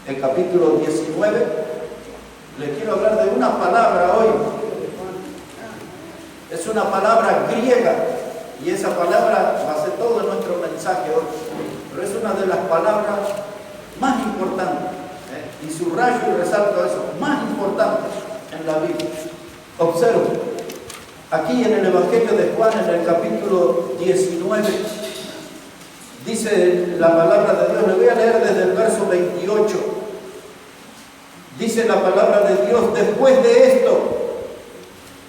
el capítulo 19. Le quiero hablar de una palabra hoy. Es una palabra griega y esa palabra va a ser todo nuestro mensaje hoy. Pero es una de las palabras más importantes, y subrayo y resalto eso, más importantes en la Biblia. Observo, aquí en el Evangelio de Juan, en el capítulo 19, dice la palabra de Dios. Le voy a leer desde el verso 28. Dice la palabra de Dios: después de esto,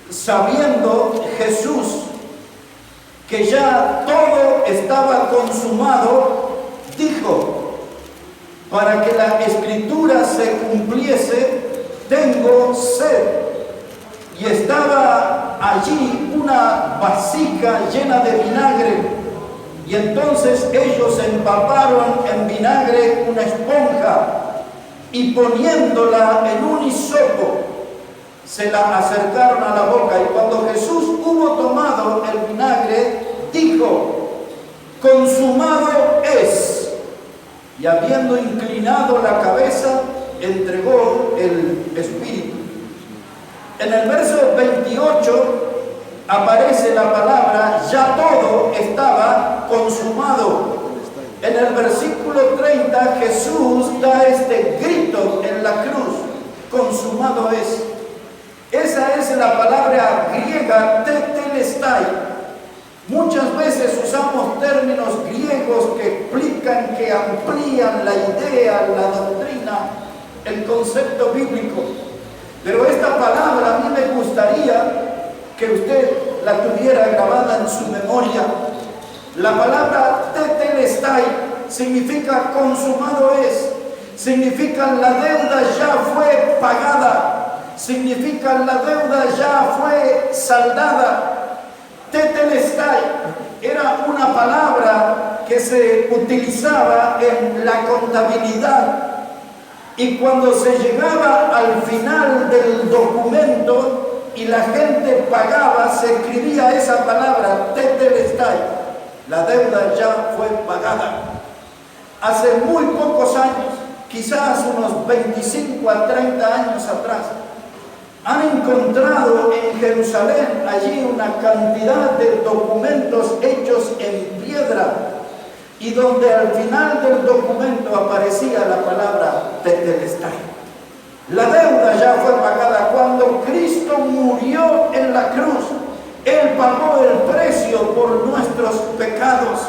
sabiendo Jesús que ya todo estaba consumado, dijo: para que la escritura se cumpliese, tengo sed. Y estaba allí una vasija llena de vinagre, y entonces ellos empaparon en vinagre una esponja, y poniéndola en un hisopo, se la acercaron a la boca. Y cuando Jesús hubo tomado el vinagre, dijo: consumado es. Y habiendo inclinado la cabeza, entregó el espíritu. En el verso 28 aparece la palabra: ya todo estaba consumado. En el versículo 30 Jesús da este grito en la cruz: consumado es. Esa es la palabra griega tetelestai. Muchas veces usamos términos griegos que explican, que amplían la idea, la doctrina, el concepto bíblico. Pero esta palabra a mí me gustaría que usted la tuviera grabada en su memoria. La palabra tetelestai significa consumado es. Significa la deuda ya fue pagada. Significa la deuda ya fue saldada. Tetelestai era una palabra que se utilizaba en la contabilidad. Y cuando se llegaba al final del documento y la gente pagaba, se escribía esa palabra, tetelestai. La deuda ya fue pagada. Hace muy pocos años, quizás unos 25 a 30 años atrás, han encontrado en Jerusalén allí una cantidad de documentos hechos en piedra, y donde al final del documento aparecía la palabra tetelestai. La deuda ya fue pagada. Cuando Cristo murió en la cruz, Él pagó el precio por nuestros pecados.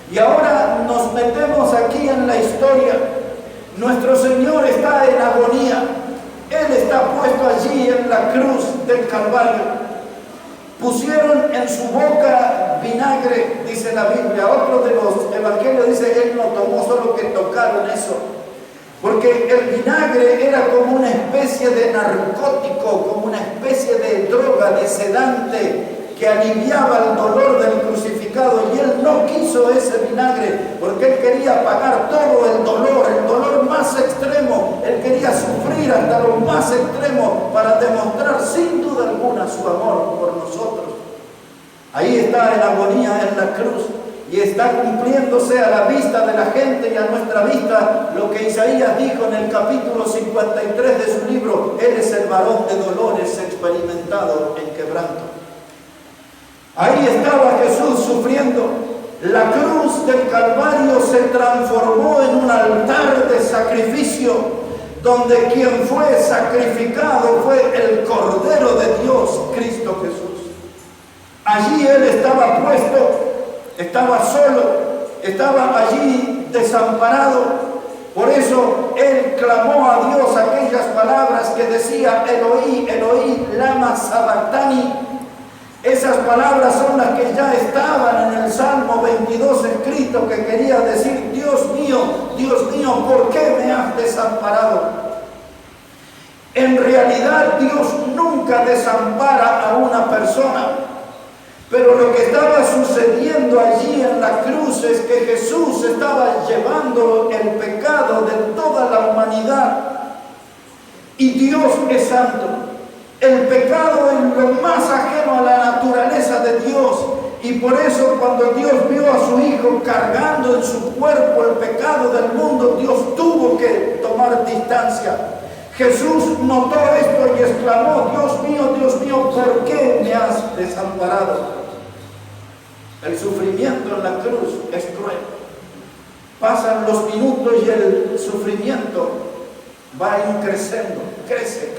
Y ahora nos metemos aquí en la historia. Nuestro Señor está en agonía. Él está puesto allí en la cruz del Calvario. Pusieron en su boca vinagre, dice la Biblia. Otro de los evangelios dice: Él no tomó, solo que tocaron eso. Porque el vinagre era como una especie de narcótico, como una especie de droga, de sedante, que aliviaba el dolor del crucificado. Y Él no quiso ese vinagre, porque Él quería pagar todo el dolor más extremo. Él quería sufrir hasta lo más extremo para demostrar sin duda alguna su amor por nosotros. Ahí está en agonía en la cruz, y está cumpliéndose a la vista de la gente y a nuestra vista lo que Isaías dijo en el capítulo 53 de su libro: Él es el varón de dolores, experimentado en quebranto. Ahí estaba Jesús sufriendo. La cruz del Calvario se transformó en un altar de sacrificio, donde quien fue sacrificado fue el Cordero de Dios, Cristo Jesús. Allí Él estaba puesto, estaba solo, estaba allí desamparado. Por eso Él clamó a Dios aquellas palabras que decía: Eloí, Eloí, lama sabactani. Esas palabras son las que ya estaban en el Salmo 22 escrito, que quería decir: Dios mío, ¿por qué me has desamparado? En realidad Dios nunca desampara a una persona, pero lo que estaba sucediendo allí en la cruz es que Jesús estaba llevando el pecado de toda la humanidad, y Dios es santo. El pecado es lo más ajeno a la naturaleza de Dios, y por eso cuando Dios vio a su Hijo cargando en su cuerpo el pecado del mundo, Dios tuvo que tomar distancia. Jesús notó esto y exclamó: Dios mío, ¿por qué me has desamparado? El sufrimiento en la cruz es cruel. Pasan los minutos y el sufrimiento va creciendo, crece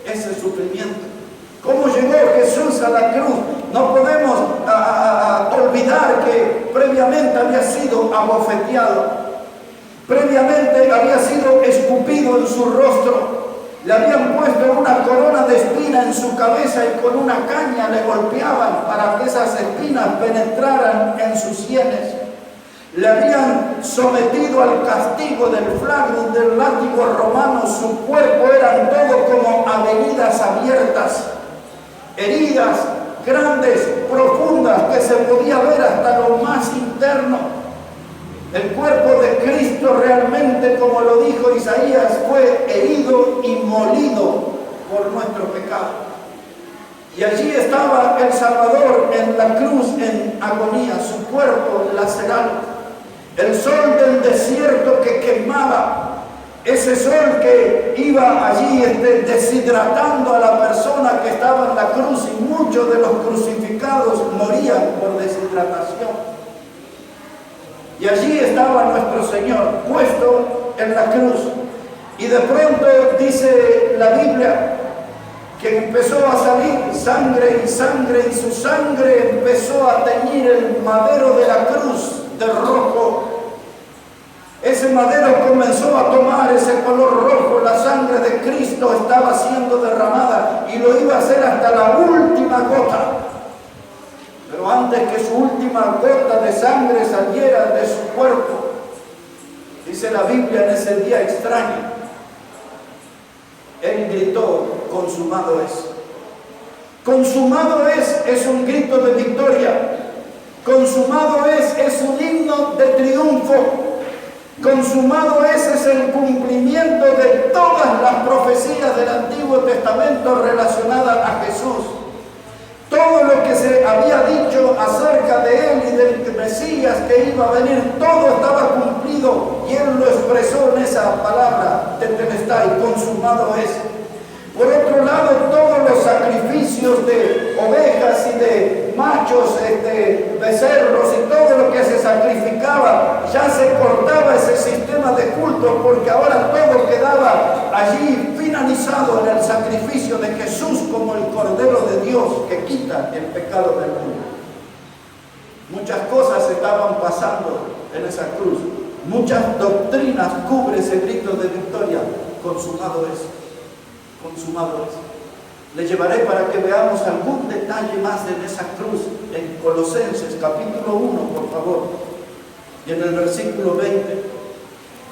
ese sufrimiento. ¿Cómo llegó Jesús a la cruz? No podemos olvidar que previamente había sido abofeteado, previamente había sido escupido en su rostro, le habían puesto una corona de espina en su cabeza y con una caña le golpeaban para que esas espinas penetraran en sus sienes. Le habían sometido al castigo del flagrum, del látigo romano. Su cuerpo eran todo como avenidas abiertas, heridas grandes, profundas, que se podía ver hasta lo más interno. El cuerpo de Cristo realmente, como lo dijo Isaías, fue herido y molido por nuestro pecado. Y allí estaba el Salvador en la cruz en agonía, su cuerpo lacerado. El sol del desierto que quemaba, ese sol que iba allí deshidratando a la persona que estaba en la cruz, y muchos de los crucificados morían por deshidratación. Y allí estaba nuestro Señor puesto en la cruz. Y de pronto dice la Biblia que empezó a salir sangre y sangre, y su sangre empezó a teñir el madero de la cruz de rojo. Ese madero comenzó a tomar ese color rojo. La sangre de Cristo estaba siendo derramada y lo iba a hacer hasta la última gota. Pero antes que su última gota de sangre saliera de su cuerpo, dice la Biblia en ese día extraño, Él gritó: consumado es. Consumado es un grito de victoria. Consumado es un himno de triunfo. Consumado es el cumplimiento de todas las profecías del Antiguo Testamento relacionadas a Jesús. Todo lo que se había dicho acerca de Él y del Mesías que iba a venir, todo estaba cumplido, y Él lo expresó en esa palabra, tetelestai, consumado es. Por otro lado, todos los sacrificios de ovejas y de machos, becerros y todo lo que se sacrificaba, ya se cortaba ese sistema de culto, porque ahora todo quedaba allí finalizado en el sacrificio de Jesús como el Cordero de Dios que quita el pecado del mundo. Muchas cosas estaban pasando en esa cruz. Muchas doctrinas cubre ese grito de victoria: consumado es. Consumado es. Le llevaré para que veamos algún detalle más en esa cruz en Colosenses capítulo 1, por favor, y en el versículo 20.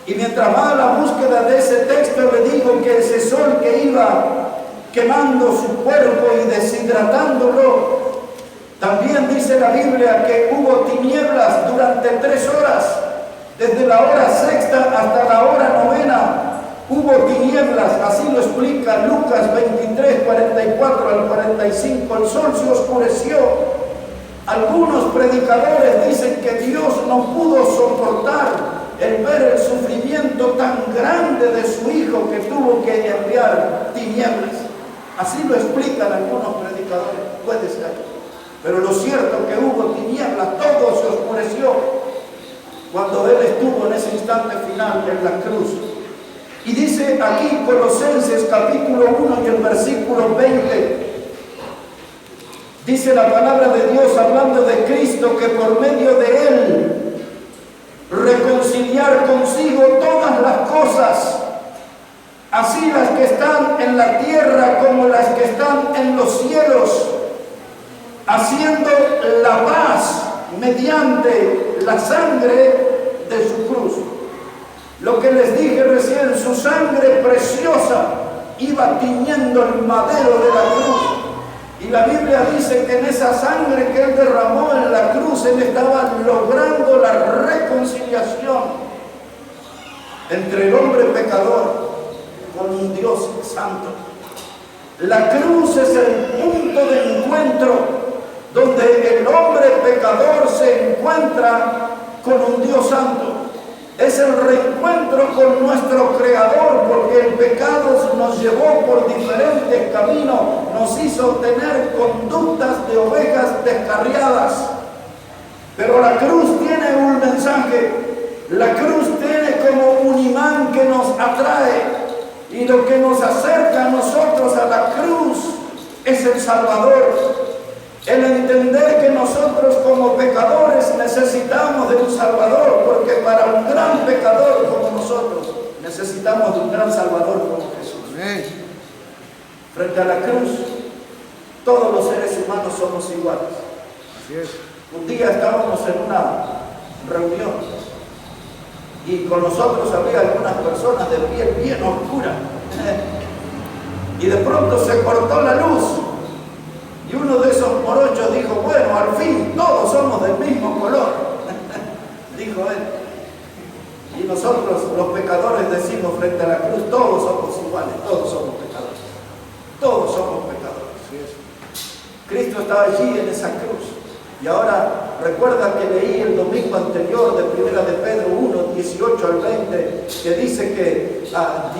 Y mientras va a la búsqueda de ese texto, le digo que ese sol que iba quemando su cuerpo y deshidratándolo, también dice la Biblia que hubo tinieblas durante 3 horas, desde la hora sexta hasta la hora novena. Hubo tinieblas, así lo explica Lucas 23, 44 al 45. El sol se oscureció. Algunos predicadores dicen que Dios no pudo soportar el ver el sufrimiento tan grande de su Hijo que tuvo que enviar tinieblas. Así lo explican algunos predicadores, puede ser. Pero lo cierto es que hubo tinieblas, todo se oscureció cuando Él estuvo en ese instante final en la cruz. Y dice aquí Colosenses capítulo 1 y el versículo 20, dice la palabra de Dios hablando de Cristo, que por medio de Él reconciliar consigo todas las cosas, así las que están en la tierra como las que están en los cielos, haciendo la paz mediante la sangre de su cruz. Lo que les dije recién, su sangre preciosa iba tiñendo el madero de la cruz. Y la Biblia dice que en esa sangre que Él derramó en la cruz, Él estaba logrando la reconciliación entre el hombre pecador con un Dios santo. La cruz es el punto de encuentro donde el hombre pecador se encuentra con un Dios santo. Es el reencuentro con nuestro Creador, porque el pecado nos llevó por diferentes caminos, nos hizo tener conductas de ovejas descarriadas. Pero la cruz tiene un mensaje, la cruz tiene como un imán que nos atrae, y lo que nos acerca a nosotros a la cruz es el Salvador. El entender que nosotros como pecadores necesitamos de un Salvador, porque para un gran pecador como nosotros necesitamos de un gran Salvador como Jesús. Amén. Frente a la cruz, todos los seres humanos somos iguales. Así es. Un día estábamos en una reunión y con nosotros había algunas personas de piel bien oscura y de pronto se cortó la luz. Y uno de esos morochos dijo, bueno, al fin todos somos del mismo color, dijo él. Y nosotros los pecadores decimos frente a la cruz, todos somos iguales, todos somos pecadores. Todos somos pecadores. Cristo estaba allí en esa cruz. Y ahora, recuerda que leí el domingo anterior de 1 de Pedro 1, 18 al 20, que dice que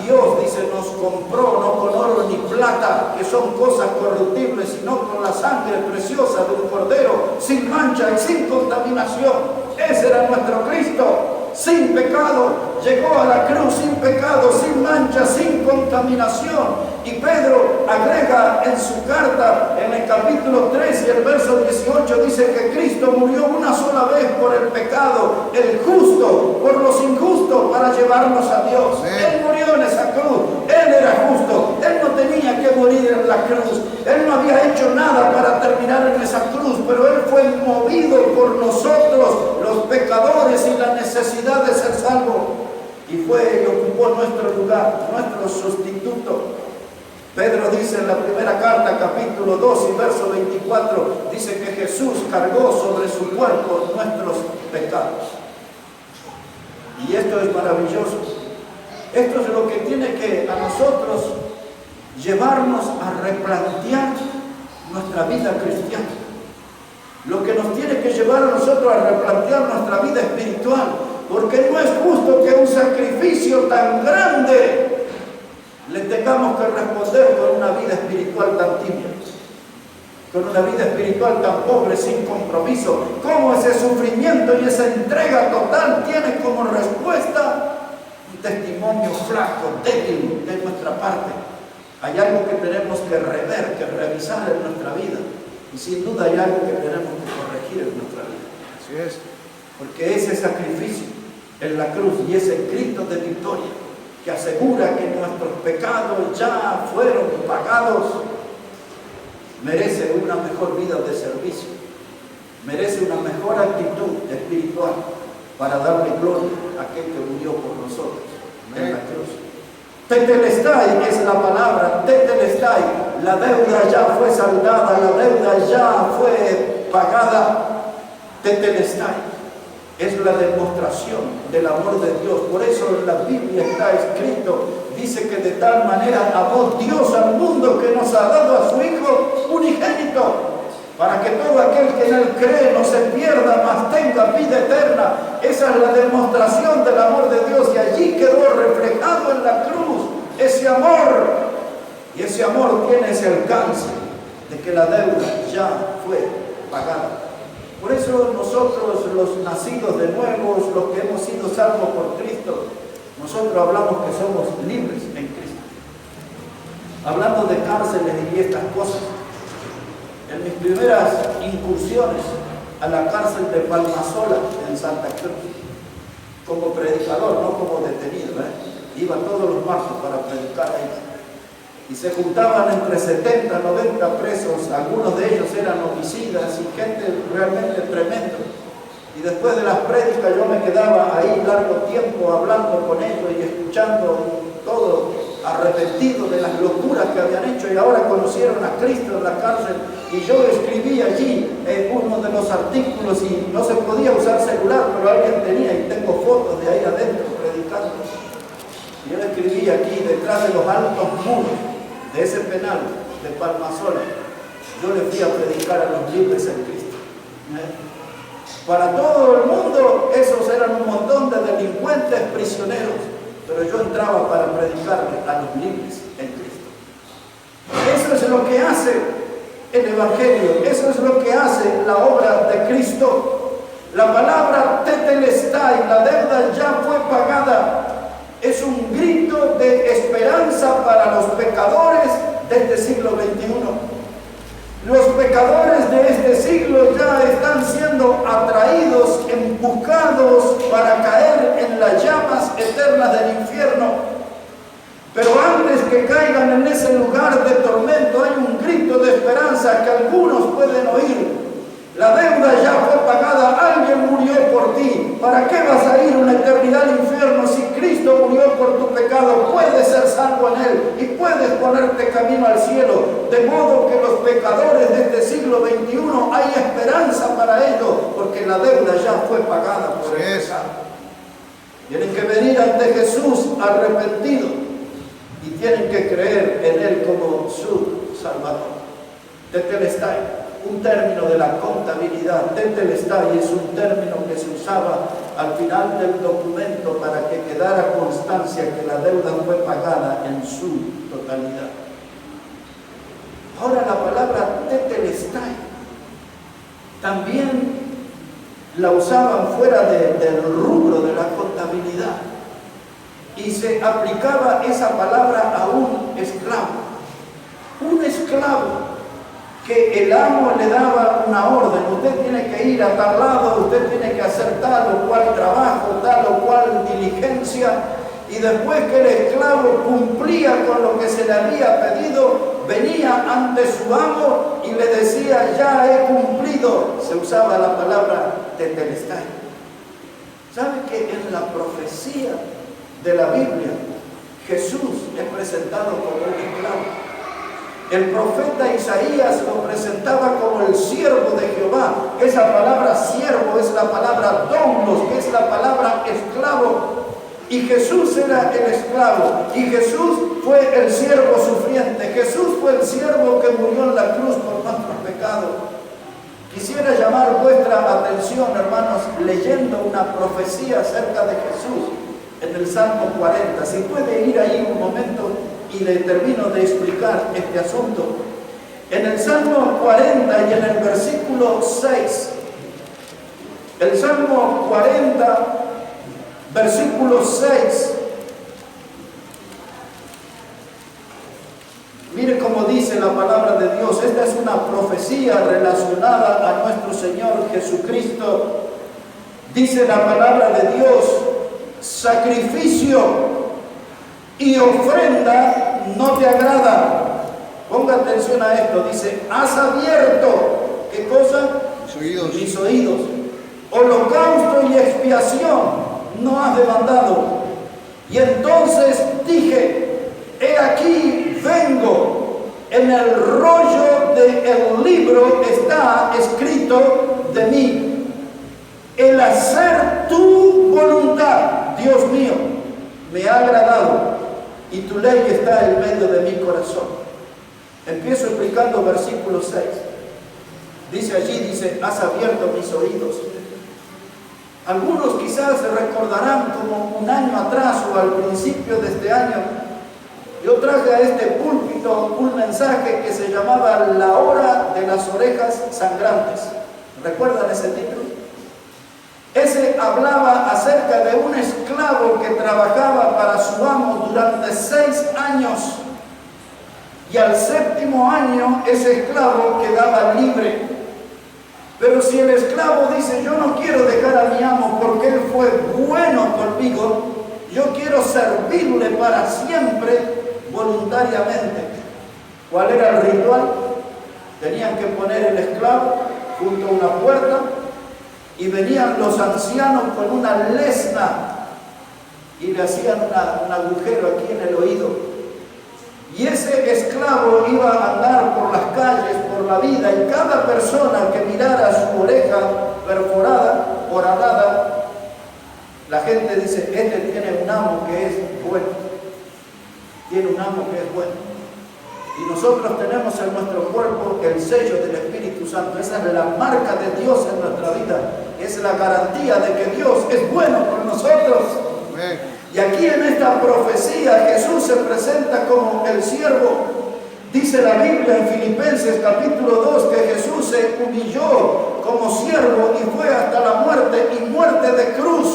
Dios, dice, nos compró no con oro ni plata, que son cosas corruptibles, sino con la sangre preciosa de un cordero, sin mancha y sin contaminación. Ese era nuestro Cristo, sin pecado, llegó a la cruz sin pecado, sin mancha, sin contaminación. Y Pedro agrega en su carta, en el capítulo 3 y el verso 18, dice que Cristo murió una sola vez por el pecado, el justo por los injustos, para llevarnos a Dios. Sí. Él murió en esa cruz, Él era justo, Él no tenía que morir en la cruz, Él no había hecho nada para terminar en esa cruz, pero Él fue movido por nosotros, los pecadores, y la necesidad de ser salvo. Y fue y ocupó nuestro lugar, nuestro sustituto. Pedro dice en la primera carta, capítulo 2 y verso 24, dice que Jesús cargó sobre su cuerpo nuestros pecados. Y esto es maravilloso. Esto es lo que tiene que a nosotros llevarnos a replantear nuestra vida cristiana. Lo que nos tiene que llevar a nosotros a replantear nuestra vida espiritual. Porque no es justo que un sacrificio tan grande le tengamos que responder con una vida espiritual tan tibia, con una vida espiritual tan pobre, sin compromiso. Cómo ese sufrimiento y esa entrega total tiene como respuesta un testimonio flaco, débil de nuestra parte. Hay algo que tenemos que rever, que revisar en nuestra vida, y sin duda hay algo que tenemos que corregir en nuestra vida. Así es. Porque ese sacrificio en la cruz y ese grito de victoria que asegura que nuestros pecados ya fueron pagados, merece una mejor vida de servicio, merece una mejor actitud espiritual para darle gloria a aquel que murió por nosotros en la cruz. Tetelestai es la palabra, tetelestai, la deuda ya fue saldada, la deuda ya fue pagada. Tetelestai es la demostración del amor de Dios. Por eso en la Biblia está escrito, dice que de tal manera amó Dios al mundo que nos ha dado a su Hijo unigénito, para que todo aquel que en él cree no se pierda, mas tenga vida eterna. Esa es la demostración del amor de Dios, y allí quedó reflejado en la cruz ese amor. Y ese amor tiene ese alcance de que la deuda ya fue pagada. Por eso nosotros, los nacidos de nuevo, los que hemos sido salvos por Cristo, nosotros hablamos que somos libres en Cristo. Hablando de cárceles y estas cosas, en mis primeras incursiones a la cárcel de Palmasola en Santa Cruz, como predicador, no como detenido, iba todos los martes para predicar ahí. Y se juntaban entre 70 y 90 presos, algunos de ellos eran homicidas y gente realmente tremenda. Y después de las prédicas yo me quedaba ahí largo tiempo hablando con ellos y escuchando todo, arrepentido de las locuras que habían hecho, y ahora conocieron a Cristo en la cárcel. Y yo escribí allí uno de los artículos, y no se podía usar celular, pero alguien tenía, y tengo fotos de ahí adentro predicando. Y yo escribí aquí, detrás de los altos muros de ese penal de Palmasola, yo le fui a predicar a los libres en Cristo. Para todo el mundo, esos eran un montón de delincuentes prisioneros, pero yo entraba para predicarle a los libres en Cristo. Eso es lo que hace el Evangelio, eso es lo que hace la obra de Cristo. La palabra tetelestai, la deuda ya fue pagada, es un grito de esperanza para los pecadores de este siglo XXI. Los pecadores de este siglo ya están siendo atraídos, empujados para caer en las llamas eternas del infierno. Pero antes que caigan en ese lugar de tormento, hay un grito de esperanza que algunos pueden oír. La deuda ya fue pagada, alguien murió por ti. ¿Para qué vas a ir una eternidad al infierno si Cristo murió por tu pecado? Puedes ser salvo en Él y puedes ponerte camino al cielo. De modo que los pecadores de este siglo XXI hay esperanza para ellos, porque la deuda ya fue pagada por el pecado. Tienen que venir ante Jesús arrepentidos y tienen que creer en Él como su Salvador. Tetelestai. Un término de la contabilidad. Tetelestai es un término que se usaba al final del documento para que quedara constancia que la deuda fue pagada en su totalidad. Ahora la palabra tetelestai también la usaban fuera del rubro de la contabilidad y se aplicaba esa palabra a un esclavo. Un esclavo que el amo le daba una orden: usted tiene que ir a tal lado, usted tiene que hacer tal o cual trabajo, tal o cual diligencia, y después que el esclavo cumplía con lo que se le había pedido, venía ante su amo y le decía: ya he cumplido. Se usaba la palabra tetelestai. ¿Sabe que en la profecía de la Biblia Jesús es presentado como un esclavo? El profeta Isaías lo presentaba como el siervo de Jehová. Esa palabra siervo es la palabra domos, que es la palabra esclavo. Y Jesús era el esclavo. Y Jesús fue el siervo sufriente. Jesús fue el siervo que murió en la cruz por nuestros pecados. Quisiera llamar vuestra atención, hermanos, leyendo una profecía acerca de Jesús en el Salmo 40. Si puede ir ahí un momento y le termino de explicar este asunto. En el Salmo 40 y en el versículo 6, el Salmo 40, versículo 6, mire cómo dice la palabra de Dios. Esta es una profecía relacionada a nuestro Señor Jesucristo. Dice la palabra de Dios: sacrificio y ofrenda no te agrada. Ponga atención a esto. Dice: has abierto, ¿qué cosa? Mis oídos. Holocausto y expiación no has demandado. Y entonces dije: he aquí vengo. En el rollo del libro está escrito de mí el hacer tu voluntad, Dios mío, me ha agradado, y tu ley está en medio de mi corazón. Empiezo explicando versículo 6. Dice allí, dice: has abierto mis oídos. Algunos quizás se recordarán como un año atrás o al principio de este año, yo traje a este púlpito un mensaje que se llamaba La hora de las orejas sangrantes. ¿Recuerdan ese título? Ese hablaba acerca de un esclavo que trabajaba para su amo durante 6 años. Y al 7º año ese esclavo quedaba libre. Pero si el esclavo dice: yo no quiero dejar a mi amo porque él fue bueno conmigo, yo quiero servirle para siempre voluntariamente. ¿Cuál era el ritual? Tenían que poner el esclavo junto a una puerta y venían los ancianos con una lesna y le hacían un agujero aquí en el oído. Y ese esclavo iba a andar por las calles, por la vida, y cada persona que mirara su oreja perforada, horadada, la gente dice: este tiene un amo que es bueno. Tiene un amo que es bueno. Y nosotros tenemos en nuestro cuerpo el sello del Espíritu Santo. Esa es la marca de Dios en nuestra vida. es la garantía de que Dios es bueno con nosotros. Y aquí en esta profecía Jesús se presenta como el siervo. Dice la Biblia en Filipenses capítulo 2 que Jesús se humilló como siervo y fue hasta la muerte, y muerte de cruz.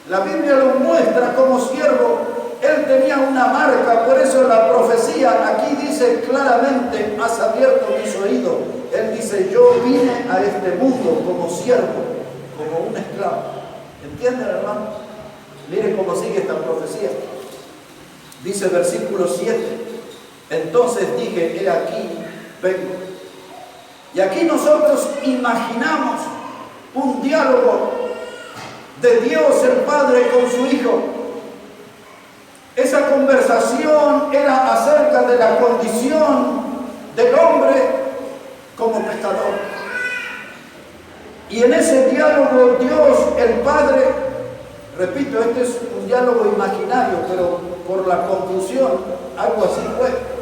La Biblia lo muestra como siervo. Él tenía una marca, por eso la profecía aquí dice claramente: has abierto mis oídos. Él dice: yo vine a este mundo como siervo, como un esclavo. ¿Entienden, hermano? Mire cómo sigue esta profecía. Dice versículo 7: entonces dije, he aquí, vengo. Y aquí nosotros imaginamos un diálogo de Dios el Padre con su Hijo. Esa conversación era acerca de la condición del hombre como pecador. Y en ese diálogo Dios el Padre, repito, este es un diálogo imaginario, pero por la conclusión, algo así fue.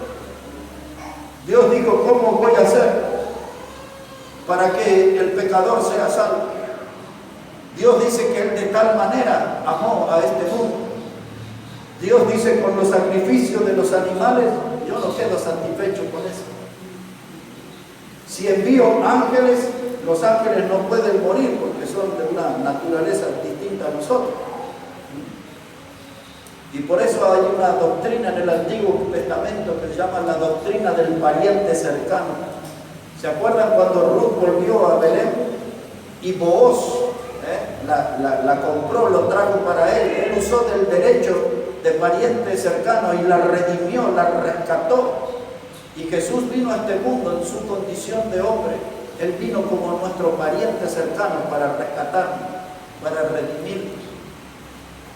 Dios dijo: ¿cómo voy a hacer para que el pecador sea salvo? Dios dice que Él de tal manera amó a este mundo. Dios dice: con los sacrificios de los animales, yo no quedo satisfecho con eso. Si envío ángeles, los ángeles no pueden morir porque son de una naturaleza distinta a nosotros. Y por eso hay una doctrina en el Antiguo Testamento que se llama la doctrina del pariente cercano. ¿Se acuerdan cuando Ruth volvió a Belén y Booz la compró, lo trajo para él? Él usó del derecho de pariente cercano y la redimió, la rescató. Y Jesús vino a este mundo en su condición de hombre. Él vino como nuestro pariente cercano para rescatarnos, para redimirnos.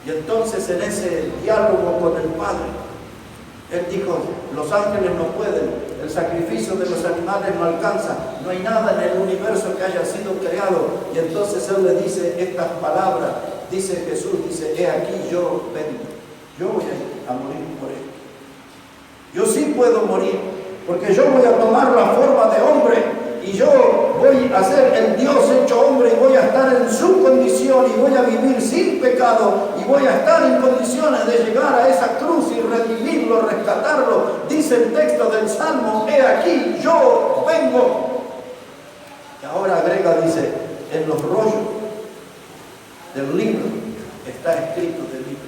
Y entonces en ese diálogo con el Padre, Él dijo: los ángeles no pueden, el sacrificio de los animales no alcanza, no hay nada en el universo que haya sido creado. Y entonces Él le dice estas palabras, dice Jesús, dice: he aquí, yo vengo, yo voy a morir por Él. Yo sí puedo morir, porque yo voy a tomar la forma de hombre, y yo voy a ser el Dios hecho hombre, y voy a estar en su condición, y voy a vivir sin pecado, y voy a estar en condiciones de llegar a esa cruz y redimirlo, rescatarlo. Dice el texto del Salmo: he aquí, yo vengo. Y ahora agrega, dice: en los rollos del libro está escrito del libro.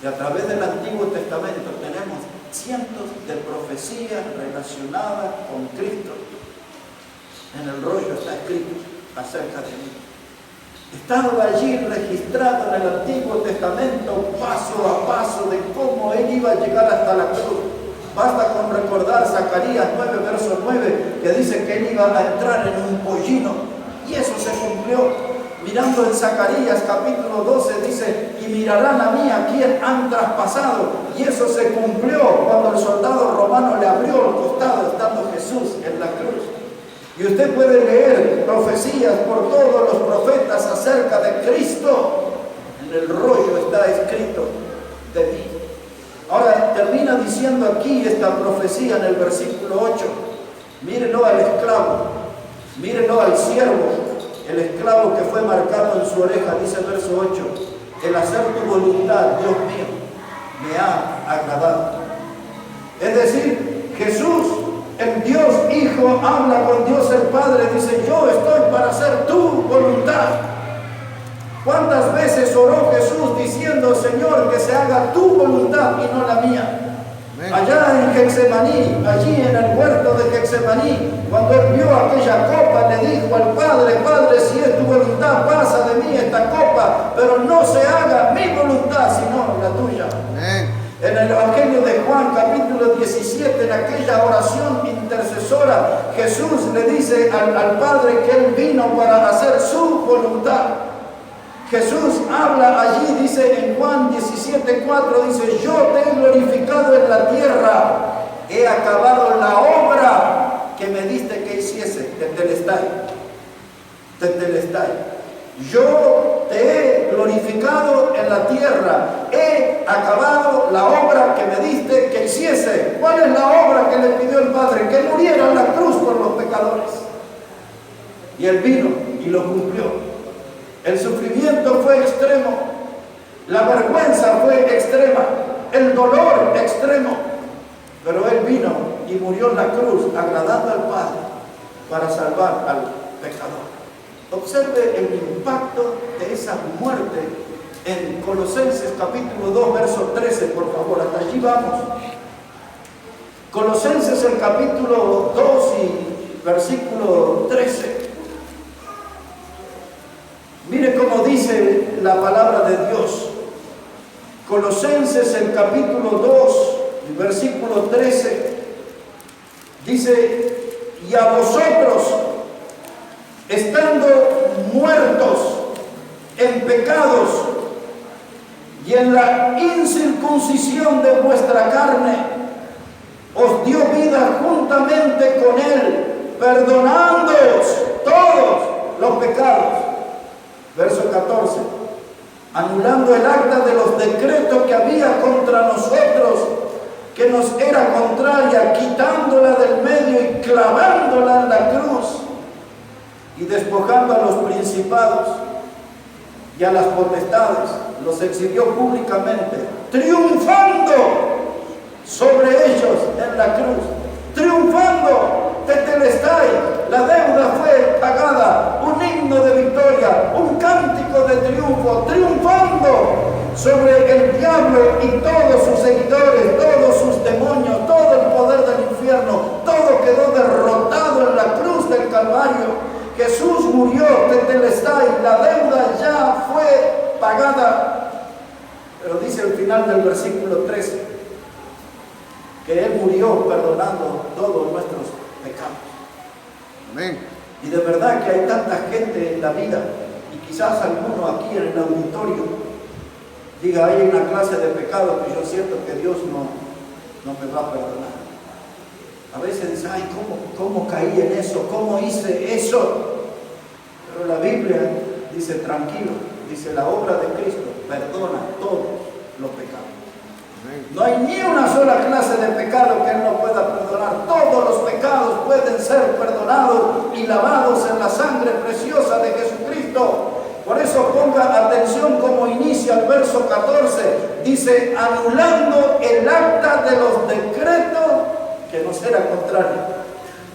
Y a través del Antiguo Testamento tenemos cientos de profecías relacionadas con Cristo. En el rollo está escrito acerca de mí. Estaba allí registrado en el Antiguo Testamento paso a paso de cómo Él iba a llegar hasta la cruz. Basta con recordar Zacarías 9, verso 9, que dice que Él iba a entrar en un pollino, y eso se cumplió. Mirando en Zacarías capítulo 12 dice: y mirarán a mí a quien han traspasado, y eso se cumplió cuando el soldado romano le abrió el costado estando Jesús en la cruz. Y usted puede leer profecías por todos los profetas acerca de Cristo. En el rollo está escrito de mí. Ahora termina diciendo aquí esta profecía en el versículo 8. Mírenlo al esclavo, mírenlo al siervo, el esclavo que fue marcado en su oreja. Dice el verso 8: el hacer tu voluntad, Dios mío, me ha agradado. Es decir, Jesús, el Dios Hijo, habla con Dios el Padre, dice: yo estoy para hacer tu voluntad. ¿Cuántas veces oró Jesús diciendo: Señor, que se haga tu voluntad y no la mía? Allá en Getsemaní, allí en el huerto de Getsemaní, cuando Él vio aquella copa, le dijo al Padre: Padre, si es tu voluntad, pasa de mí esta copa, pero no se haga mi voluntad, sino la tuya. En el Evangelio de Juan, capítulo 17, en aquella oración intercesora, Jesús le dice al Padre que Él vino para hacer su voluntad. Jesús habla allí, dice en Juan 17:4, dice: yo te he glorificado en la tierra, he acabado la obra que me diste que hiciese. Tetelestai. Yo te he glorificado en la tierra, he acabado la obra que me diste que hiciese. ¿Cuál es la obra que le pidió el Padre? Que muriera en la cruz por los pecadores. Y Él vino y lo cumplió. El sufrimiento fue extremo, la vergüenza fue extrema, el dolor extremo, pero Él vino y murió en la cruz agradando al Padre para salvar al pecador. Observe el impacto de esa muerte en Colosenses capítulo 2, verso 13, por favor, hasta allí vamos. Colosenses el capítulo 2 y versículo 13. Mire cómo dice la palabra de Dios. Colosenses el capítulo 2 y versículo 13. Dice, y a vosotros, estando muertos en pecados y en la incircuncisión de vuestra carne, os dio vida juntamente con Él, perdonándoos todos los pecados. Verso 14. Anulando el acta de los decretos que había contra nosotros, que nos era contraria, quitándola del medio y clavándola en la cruz, y despojando a los principados y a las potestades, los exhibió públicamente, triunfando sobre ellos en la cruz, triunfando. Tetelestai, la deuda fue pagada, un himno de victoria, un cántico de triunfo, triunfando sobre el diablo y todos sus seguidores, todos sus demonios, todo el poder del infierno, todo quedó derrotado en la cruz del Calvario. Jesús murió, Tetelestai, la deuda ya fue pagada. Pero dice al final del versículo 13 que Él murió perdonando todos nuestros pecados. Amén. Y de verdad que hay tanta gente en la vida, y quizás alguno aquí en el auditorio diga, hay una clase de pecado que yo siento que Dios no me va a perdonar. A veces dice, ay, ¿cómo caí en eso? ¿Cómo hice eso? Pero la Biblia dice, tranquilo, dice, la obra de Cristo perdona todos los pecados. No hay ni una sola clase de pecado que Él no pueda perdonar. Todos los pecados pueden ser perdonados y lavados en la sangre preciosa de Jesucristo. Por eso ponga atención como inicia el verso 14. Dice, anulando el acta de los decretos que nos era contrario.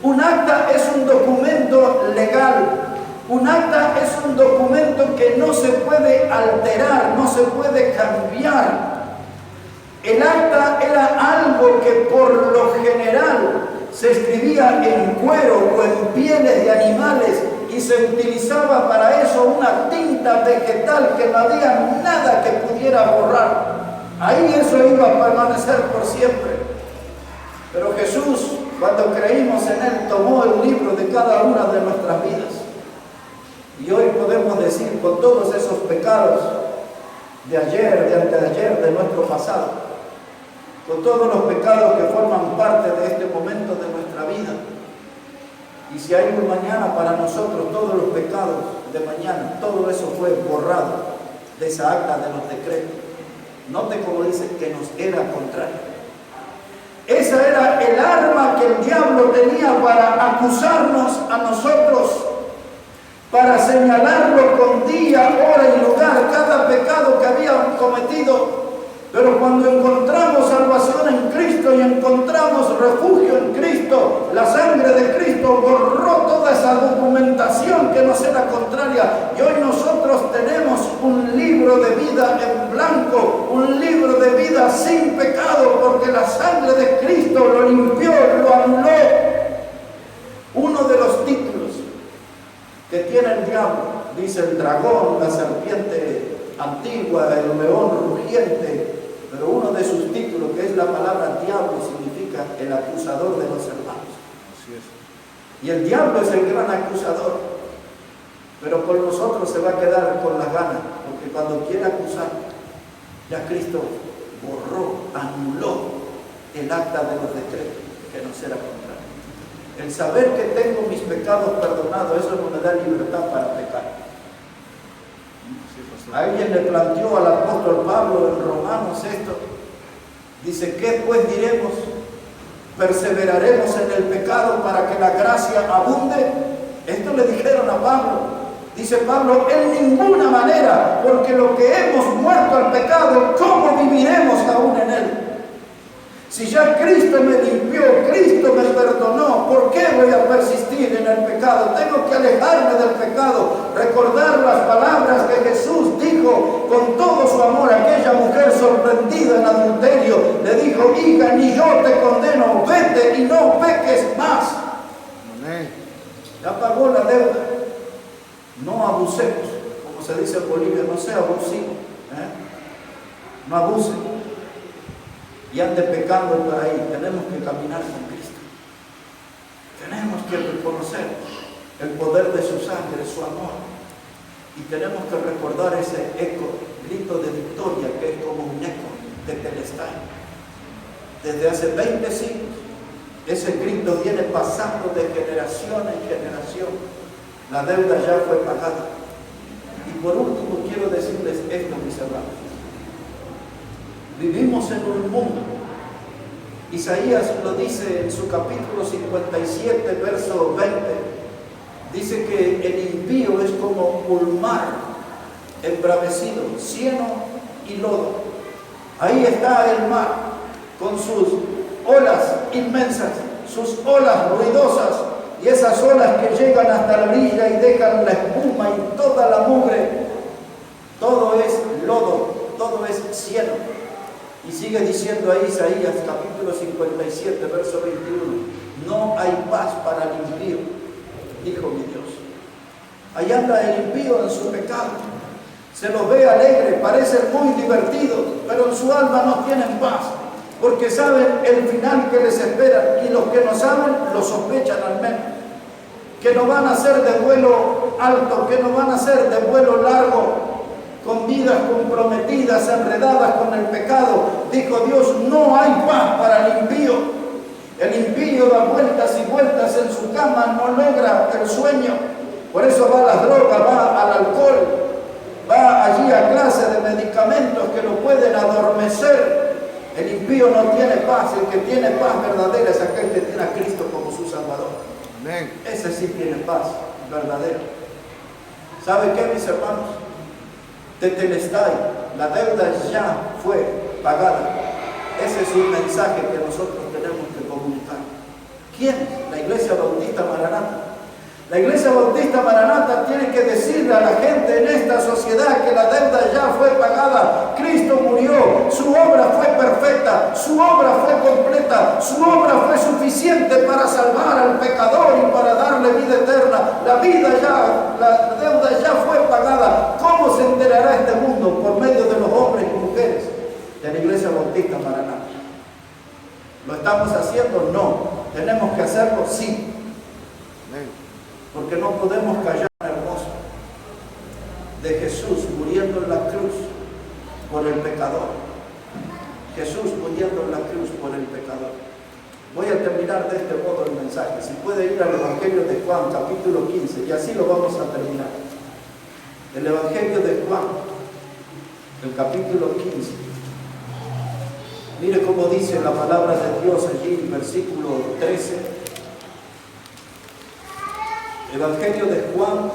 Un acta es un documento legal. Un acta es un documento que no se puede alterar, no se puede cambiar. El acta era algo que por lo general se escribía en cuero o en pieles de animales y se utilizaba para eso una tinta vegetal que no había nada que pudiera borrar. Ahí eso iba a permanecer por siempre. Pero Jesús, cuando creímos en Él, tomó el libro de cada una de nuestras vidas. Y hoy podemos decir, con todos esos pecados de ayer, de anteayer, de nuestro pasado, con todos los pecados que forman parte de este momento de nuestra vida, y si hay un mañana para nosotros, todos los pecados de mañana, todo eso fue borrado de esa acta de los decretos. Note cómo dice que nos era contrario. Esa era el arma que el diablo tenía para acusarnos a nosotros, para señalarlo con día, hora y lugar, cada pecado que habían cometido. Pero cuando encontramos salvación en Cristo y encontramos refugio en Cristo, la sangre de Cristo borró toda esa documentación que nos era contraria. Y hoy nosotros tenemos un libro de vida en blanco, un libro de vida sin pecado, porque la sangre de Cristo lo limpió, lo anuló. Uno de los títulos que tiene el diablo, dice el dragón, la serpiente antigua, el león rugiente, pero uno de sus títulos, que es la palabra diablo, significa el acusador de los hermanos. Así es. Y el diablo es el gran acusador, pero por nosotros se va a quedar con las ganas, porque cuando quiere acusar, ya Cristo borró, anuló el acta de los decretos que nos era contrario. El saber que tengo mis pecados perdonados, eso no me da libertad para pecar. Alguien le planteó al apóstol Pablo en Romanos esto. Dice, ¿qué pues diremos? ¿Perseveraremos en el pecado para que la gracia abunde? Esto le dijeron a Pablo. Dice Pablo, en ninguna manera, porque lo que hemos muerto al pecado, ¿cómo viviremos aún en él? Si ya Cristo me limpió, Cristo me perdonó, ¿por qué voy a persistir en el pecado? Tengo que alejarme del pecado, recordar las palabras que Jesús dijo con todo su amor a aquella mujer sorprendida en adulterio. Le dijo, hija, ni yo te condeno, vete y no peques más. Amén. Ya pagó la deuda. No abusemos, como se dice en Bolivia, no sea abusivo, no abuse y ande pecando por ahí. Tenemos que caminar con Cristo. Tenemos que reconocer el poder de su sangre, su amor, y tenemos que recordar ese eco, grito de victoria que es como un eco de Telestai. Desde hace 20 siglos ese grito viene pasando de generación en generación. La deuda ya fue pagada. Y por último quiero decirles esto, mis hermanos. Vivimos en un mundo. Isaías lo dice en su capítulo 57, verso 20. Dice que el impío es como un mar embravecido, cieno y lodo. Ahí está el mar con sus olas inmensas, sus olas ruidosas, y esas olas que llegan hasta la orilla y dejan la espuma y toda la mugre. Todo es lodo, todo es cieno. Y sigue diciendo ahí Isaías capítulo 57, verso 21. No hay paz para el impío, dijo mi Dios. Allá anda el impío en su pecado. Se los ve alegre, parecen muy divertidos, pero en su alma no tienen paz, porque saben el final que les espera, y los que no saben lo sospechan al menos, que no van a ser de vuelo alto, que no van a ser de vuelo largo, con vidas comprometidas, enredadas con el pecado. Dijo Dios, no hay paz para el impío. El impío da vueltas y vueltas en su cama, no logra el sueño, por eso va a las drogas, va al alcohol, va allí a clase de medicamentos que lo pueden adormecer. El impío no tiene paz. El que tiene paz verdadera es aquel que tiene a Cristo como su Salvador. Amén. Ese sí tiene paz verdadera. ¿Sabe qué, mis hermanos? Tetelestai, la deuda ya fue pagada. Ese es un mensaje que nosotros tenemos que comunicar. ¿Quién? La Iglesia Bautista Maranata. La Iglesia Bautista Maranata tiene que decirle a la gente en esta sociedad que la deuda ya fue pagada. Cristo murió, su obra fue perfecta, su obra fue completa, su obra fue suficiente para salvar al pecador y para darle vida eterna. La deuda ya fue pagada. ¿Cómo se enterará este mundo? Por medio de los hombres y mujeres de la Iglesia Bautista Maranata. ¿Lo estamos haciendo? No. ¿Tenemos que hacerlo? Sí. Porque no podemos callar, hermoso, de Jesús muriendo en la cruz por el pecador. Jesús muriendo en la cruz por el pecador. Voy a terminar de este modo el mensaje. Si puede ir al Evangelio de Juan, capítulo 15, y así lo vamos a terminar. El Evangelio de Juan, el capítulo 15. Mire cómo dice la palabra de Dios allí, versículo 13. Evangelio de Juan,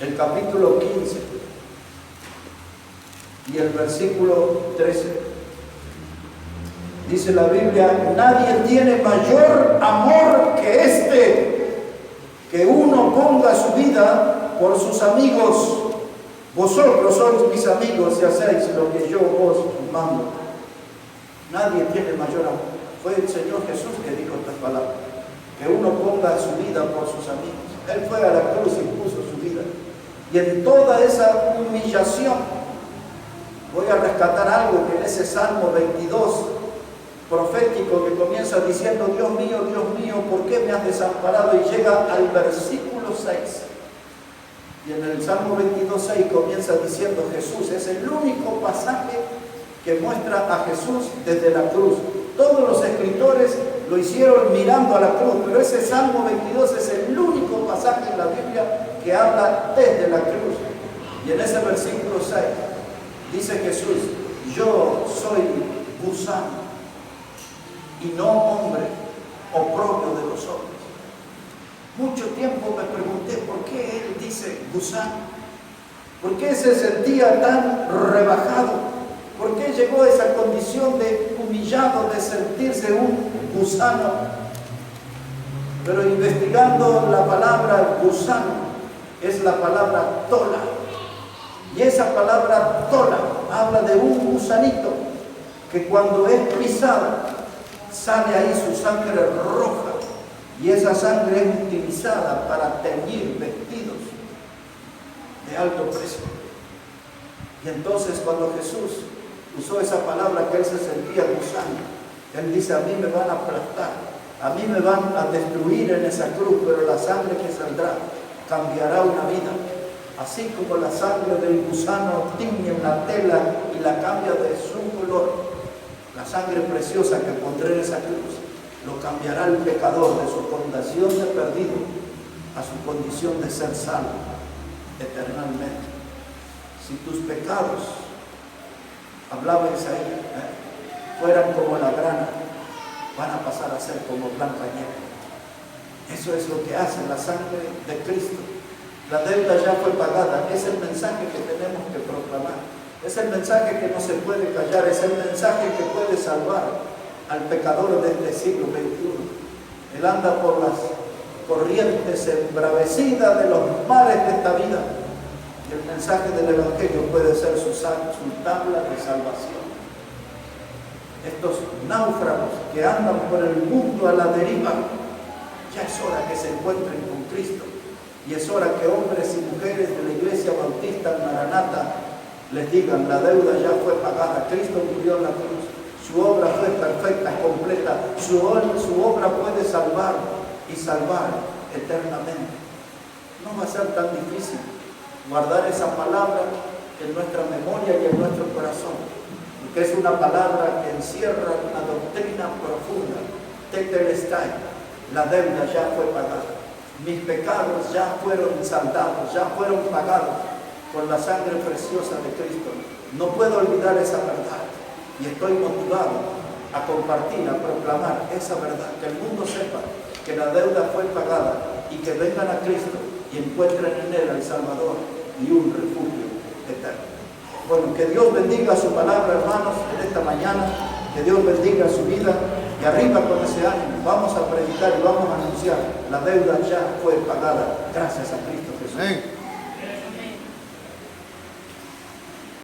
el capítulo 15 y el versículo 13. Dice la Biblia, nadie tiene mayor amor que este, que uno ponga su vida por sus amigos. Vosotros sois mis amigos si hacéis lo que yo os mando. Nadie tiene mayor amor. Fue el Señor Jesús que dijo estas palabras. Que uno ponga su vida por sus amigos. Él fue a la cruz y puso su vida. Y en toda esa humillación, voy a rescatar algo que en ese Salmo 22 profético que comienza diciendo, Dios mío, ¿por qué me has desamparado? Y llega al versículo 6. Y en el Salmo 22:6 comienza diciendo, Jesús es el único pasaje que muestra a Jesús desde la cruz. Todos los escritores lo hicieron mirando a la cruz, pero ese Salmo 22 es el único pasaje en la Biblia que habla desde la cruz. Y en ese versículo 6 dice Jesús, yo soy gusano y no hombre, oprobio de los hombres. Mucho tiempo me pregunté por qué él dice gusano. ¿Por qué se sentía tan rebajado? ¿Por qué llegó a esa condición de humillado, de sentirse un gusano? Pero investigando la palabra gusano, es la palabra tola. Y esa palabra tola habla de un gusanito que cuando es pisada, sale ahí su sangre roja. Y esa sangre es utilizada para teñir vestidos de alto precio. Y entonces cuando Jesús usó esa palabra que él se sentía gusano, él dice: a mí me van a aplastar, a mí me van a destruir en esa cruz, pero la sangre que saldrá cambiará una vida. Así como la sangre del gusano tiñe una tela y la cambia de su color, la sangre preciosa que pondré en esa cruz lo cambiará el pecador de su condición de perdido a su condición de ser salvo eternamente. Si tus pecados, hablaba Isaías, fueran como la grana, van a pasar a ser como blanca nieve. Eso es lo que hace la sangre de Cristo. La deuda ya fue pagada. Es el mensaje que tenemos que proclamar. Es el mensaje que no se puede callar. Es el mensaje que puede salvar al pecador de este siglo XXI. Él anda por las corrientes embravecidas de los males de esta vida. Y el mensaje del Evangelio puede ser su tabla de salvación. Estos náufragos que andan por el mundo a la deriva, ya es hora que se encuentren con Cristo. Y es hora que hombres y mujeres de la Iglesia Bautista Maranata les digan: la deuda ya fue pagada, Cristo murió en la cruz, su obra fue perfecta, completa, su obra puede salvar y salvar eternamente. No va a ser tan difícil guardar esa palabra en nuestra memoria y en nuestro corazón, porque es una palabra que encierra una doctrina profunda. Tetelestai, la deuda ya fue pagada. Mis pecados ya fueron saldados, ya fueron pagados con la sangre preciosa de Cristo. No puedo olvidar esa verdad y estoy motivado a compartir, a proclamar esa verdad, que el mundo sepa que la deuda fue pagada y que vengan a Cristo y encuentren en Él al Salvador y un refugio eterno. Bueno, que Dios bendiga su palabra, hermanos, en esta mañana, que Dios bendiga su vida. Y arriba con ese ánimo, vamos a predicar y vamos a anunciar: la deuda ya fue pagada gracias a Cristo Jesús. Amén.